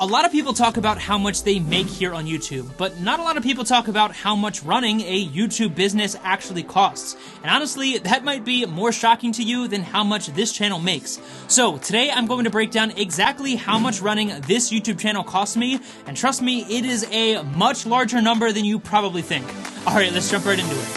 A lot of people talk about how much they make here on YouTube, but not a lot of people talk about how much running a YouTube business actually costs. And honestly, that might be more shocking to you than how much this channel makes. So today I'm going to break down exactly how much running this YouTube channel costs me, and trust me, it is a much larger number than you probably think. Alright, let's jump right into it.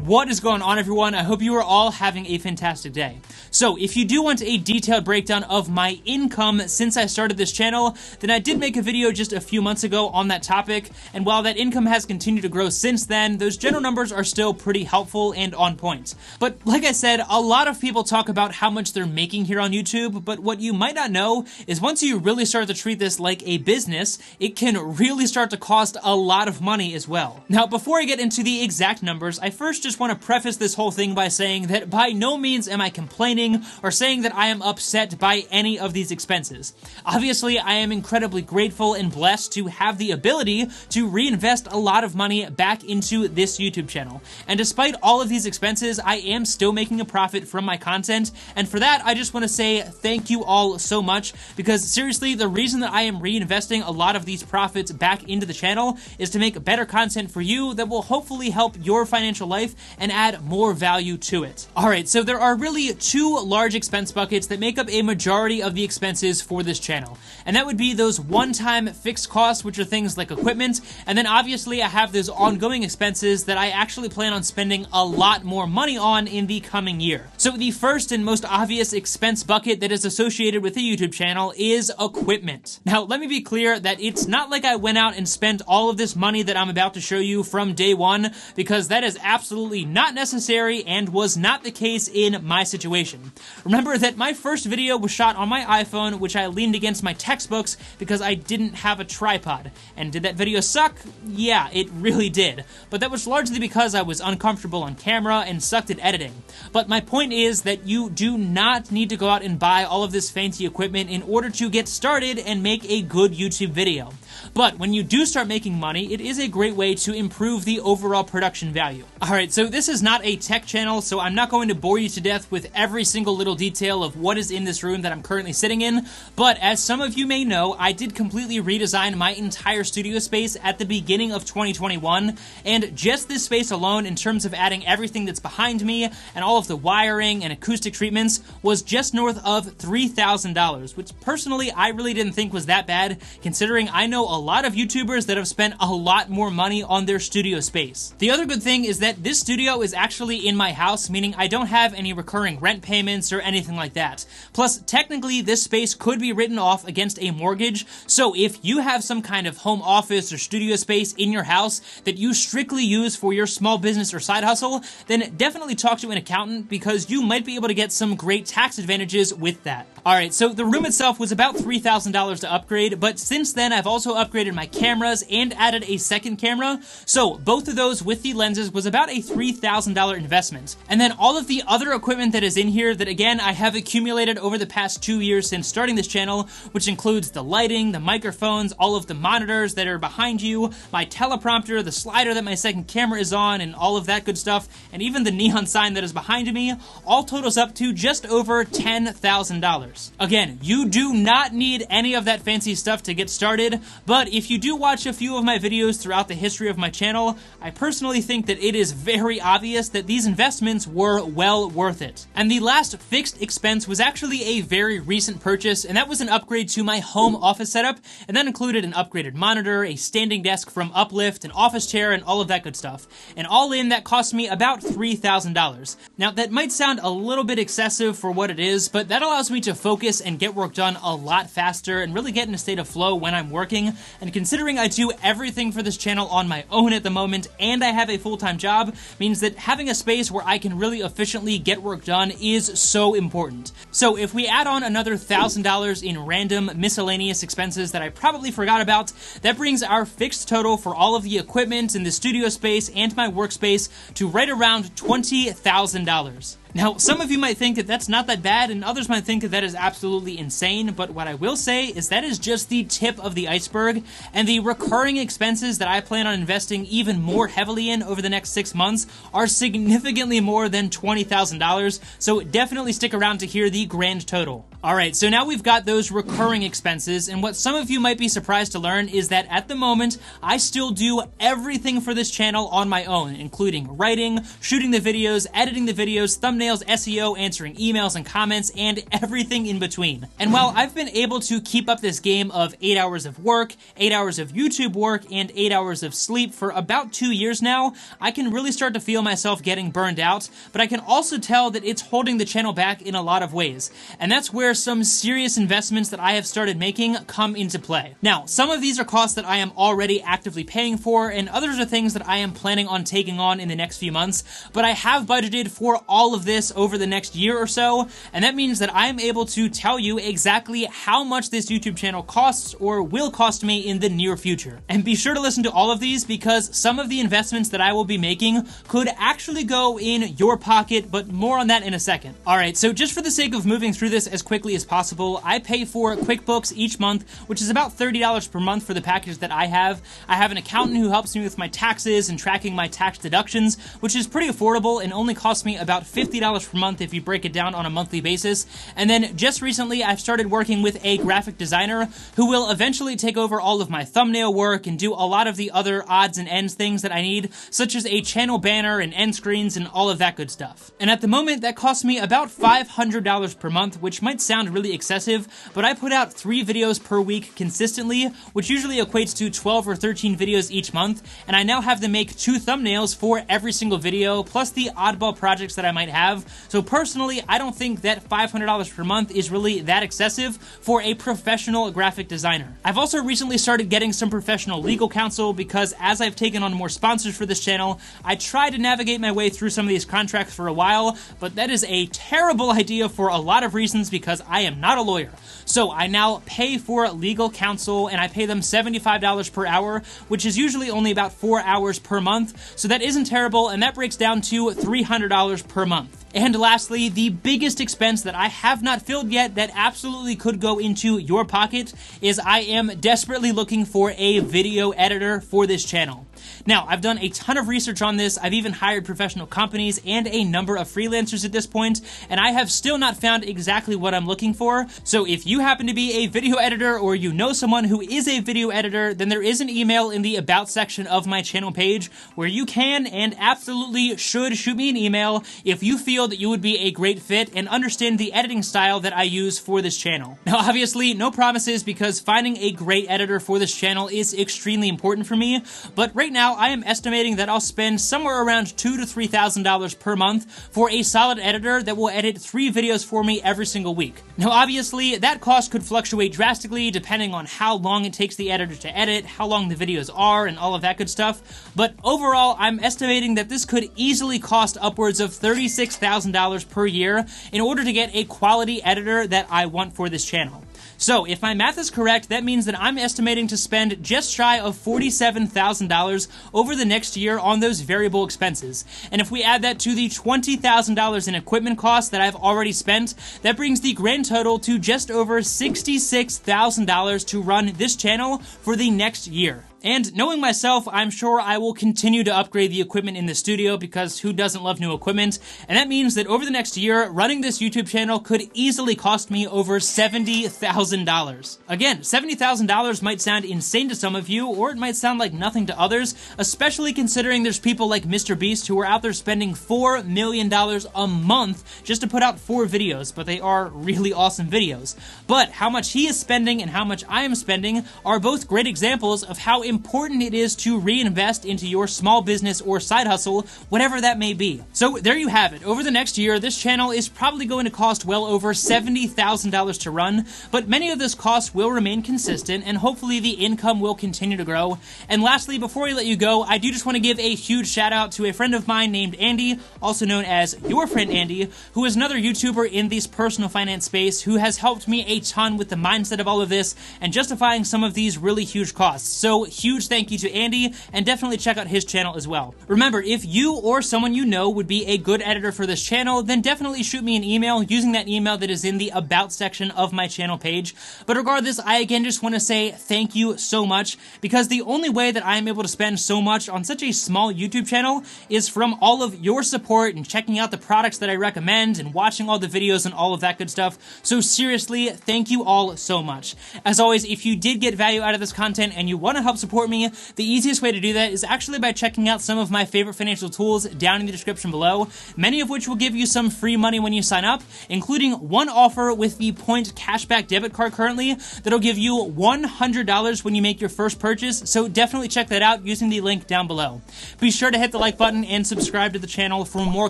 What is going on, everyone? I hope you are all having a fantastic day. So, if you do want a detailed breakdown of my income since I started this channel, then I did make a video just a few months ago on that topic, and while that income has continued to grow since then, those general numbers are still pretty helpful and on point. But like I said, a lot of people talk about how much they're making here on YouTube, but what you might not know is once you really start to treat this like a business, it can really start to cost a lot of money as well. Now, before I get into the exact numbers, I first just want to preface this whole thing by saying that by no means am I complaining or saying that I am upset by any of these expenses. Obviously, I am incredibly grateful and blessed to have the ability to reinvest a lot of money back into this YouTube channel. And despite all of these expenses, I am still making a profit from my content, and for that, I just want to say thank you all so much, because seriously, the reason that I am reinvesting a lot of these profits back into the channel is to make better content for you that will hopefully help your financial life and add more value to it. Alright, so there are really two large expense buckets that make up a majority of the expenses for this channel. And that would be those one-time fixed costs, which are things like equipment, and then obviously I have those ongoing expenses that I actually plan on spending a lot more money on in the coming year. So the first and most obvious expense bucket that is associated with the YouTube channel is equipment. Now, let me be clear that it's not like I went out and spent all of this money that I'm about to show you from day one, because that is absolutely not necessary and was not the case in my situation. Remember that my first video was shot on my iPhone, which I leaned against my textbooks because I didn't have a tripod. And did that video suck? Yeah, it really did. But that was largely because I was uncomfortable on camera and sucked at editing. But my point is that you do not need to go out and buy all of this fancy equipment in order to get started and make a good YouTube video. But when you do start making money, it is a great way to improve the overall production value. Alright, so this is not a tech channel, so I'm not going to bore you to death with every single little detail of what is in this room that I'm currently sitting in, but as some of you may know, I did completely redesign my entire studio space at the beginning of 2021, and just this space alone, in terms of adding everything that's behind me and all of the wiring and acoustic treatments, was just north of $3,000, which personally I really didn't think was that bad, considering I know a lot of YouTubers that have spent a lot more money on their studio space. The other good thing is that this studio is actually in my house, meaning I don't have any recurring rent payments or anything like that. Plus, technically, this space could be written off against a mortgage, so if you have some kind of home office or studio space in your house that you strictly use for your small business or side hustle, then definitely talk to an accountant, because you might be able to get some great tax advantages with that. Alright, so the room itself was about $3,000 to upgrade, but since then I've also upgraded my cameras and added a second camera, so both of those with the lenses was about a $3,000 investment. And then all of the other equipment that is in here that, again, I have accumulated over the past 2 years since starting this channel, which includes the lighting, the microphones, all of the monitors that are behind you, my teleprompter, the slider that my second camera is on, and all of that good stuff, and even the neon sign that is behind me, all totals up to just over $10,000. Again, you do not need any of that fancy stuff to get started, but if you do watch a few of my videos throughout the history of my channel, I personally think that it is very obvious that these investments were well worth it. And the last fixed expense was actually a very recent purchase, and that was an upgrade to my home office setup, and that included an upgraded monitor, a standing desk from Uplift, an office chair, and all of that good stuff. And all in, that cost me about $3,000. Now, that might sound a little bit excessive for what it is, but that allows me to focus and get work done a lot faster and really get in a state of flow when I'm working. And considering I do everything for this channel on my own at the moment and I have a full-time job, means that having a space where I can really efficiently get work done is so important. So if we add on another $1,000 in random miscellaneous expenses that I probably forgot about, that brings our fixed total for all of the equipment in the studio space and my workspace to right around $20,000. Now, some of you might think that that's not that bad, and others might think that that is absolutely insane, but what I will say is that is just the tip of the iceberg, and the recurring expenses that I plan on investing even more heavily in over the next 6 months are significantly more than $20,000, so definitely stick around to hear the grand total. Alright, so now we've got those recurring expenses, and what some of you might be surprised to learn is that at the moment, I still do everything for this channel on my own, including writing, shooting the videos, editing the videos, thumbnails, SEO, answering emails and comments, and everything in between. And while I've been able to keep up this game of 8 hours of work, 8 hours of YouTube work, and 8 hours of sleep for about 2 years now, I can really start to feel myself getting burned out, but I can also tell that it's holding the channel back in a lot of ways. And that's where some serious investments that I have started making come into play. Now, some of these are costs that I am already actively paying for, and others are things that I am planning on taking on in the next few months, but I have budgeted for all of this over the next year or so, and that means that I am able to tell you exactly how much this YouTube channel costs or will cost me in the near future. And be sure to listen to all of these, because some of the investments that I will be making could actually go in your pocket, but more on that in a second. Alright, so just for the sake of moving through this as quickly as possible, I pay for QuickBooks each month, which is about $30 per month for the package that I have. I have an accountant who helps me with my taxes and tracking my tax deductions, which is pretty affordable and only costs me about $50 per month if you break it down on a monthly basis. And then just recently, I've started working with a graphic designer who will eventually take over all of my thumbnail work and do a lot of the other odds and ends things that I need, such as a channel banner and end screens and all of that good stuff. And at the moment, that costs me about $500 per month, which might sound really excessive, but I put out 3 videos per week consistently, which usually equates to 12 or 13 videos each month, and I now have to make 2 thumbnails for every single video, plus the oddball projects that I might have. So personally, I don't think that $500 per month is really that excessive for a professional graphic designer. I've also recently started getting some professional legal counsel, because as I've taken on more sponsors for this channel, I tried to navigate my way through some of these contracts for a while, but that is a terrible idea for a lot of reasons, because I am not a lawyer. So I now pay for legal counsel, and I pay them $75 per hour, which is usually only about 4 hours per month, so that isn't terrible, and that breaks down to $300 per month. And lastly, the biggest expense that I have not filled yet that absolutely could go into your pocket is I am desperately looking for a video editor for this channel. Now, I've done a ton of research on this. I've even hired professional companies and a number of freelancers at this point, and I have still not found exactly what I'm looking for. So if you happen to be a video editor, or you know someone who is a video editor, then there is an email in the About section of my channel page where you can and absolutely should shoot me an email if you feel that you would be a great fit and understand the editing style that I use for this channel. Now, obviously, no promises, because finding a great editor for this channel is extremely important for me, but right now I am estimating that I'll spend somewhere around $2,000 to $3,000 per month for a solid editor that will edit 3 videos for me every single week. Now, obviously, that cost could fluctuate drastically depending on how long it takes the editor to edit, how long the videos are, and all of that good stuff, but overall, I'm estimating that this could easily cost upwards of $36,000 per year in order to get a quality editor that I want for this channel. So, if my math is correct, that means that I'm estimating to spend just shy of $47,000 over the next year on those variable expenses. And if we add that to the $20,000 in equipment costs that I've already spent, that brings the grand total to just over $66,000 to run this channel for the next year. And knowing myself, I'm sure I will continue to upgrade the equipment in the studio, because who doesn't love new equipment? And that means that over the next year, running this YouTube channel could easily cost me over $70,000. Again, $70,000 might sound insane to some of you, or it might sound like nothing to others, especially considering there's people like Mr. Beast who are out there spending $4 million a month just to put out 4 videos, but they are really awesome videos. But how much he is spending and how much I am spending are both great examples of how important it is to reinvest into your small business or side hustle, whatever that may be. So there you have it. Over the next year, this channel is probably going to cost well over $70,000 to run, but many of those costs will remain consistent, and hopefully the income will continue to grow. And lastly, before I let you go, I do just want to give a huge shout out to a friend of mine named Andy, also known as Your Friend Andy, who is another YouTuber in this personal finance space who has helped me a ton with the mindset of all of this and justifying some of these really huge costs. So huge thank you to Andy, and definitely check out his channel as well. Remember, if you or someone you know would be a good editor for this channel, then definitely shoot me an email using that email that is in the About section of my channel page. But regardless, I again just want to say thank you so much, because the only way that I am able to spend so much on such a small YouTube channel is from all of your support and checking out the products that I recommend and watching all the videos and all of that good stuff. So seriously, thank you all so much. As always, if you did get value out of this content and you want to help support me, the easiest way to do that is actually by checking out some of my favorite financial tools down in the description below, many of which will give you some free money when you sign up, including one offer with the Point Cashback Debit Card currently that'll give you $100 when you make your first purchase, so definitely check that out using the link down below. Be sure to hit the like button and subscribe to the channel for more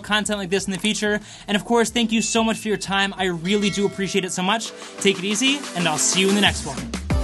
content like this in the future, and of course, thank you so much for your time. I really do appreciate it so much. Take it easy, and I'll see you in the next one.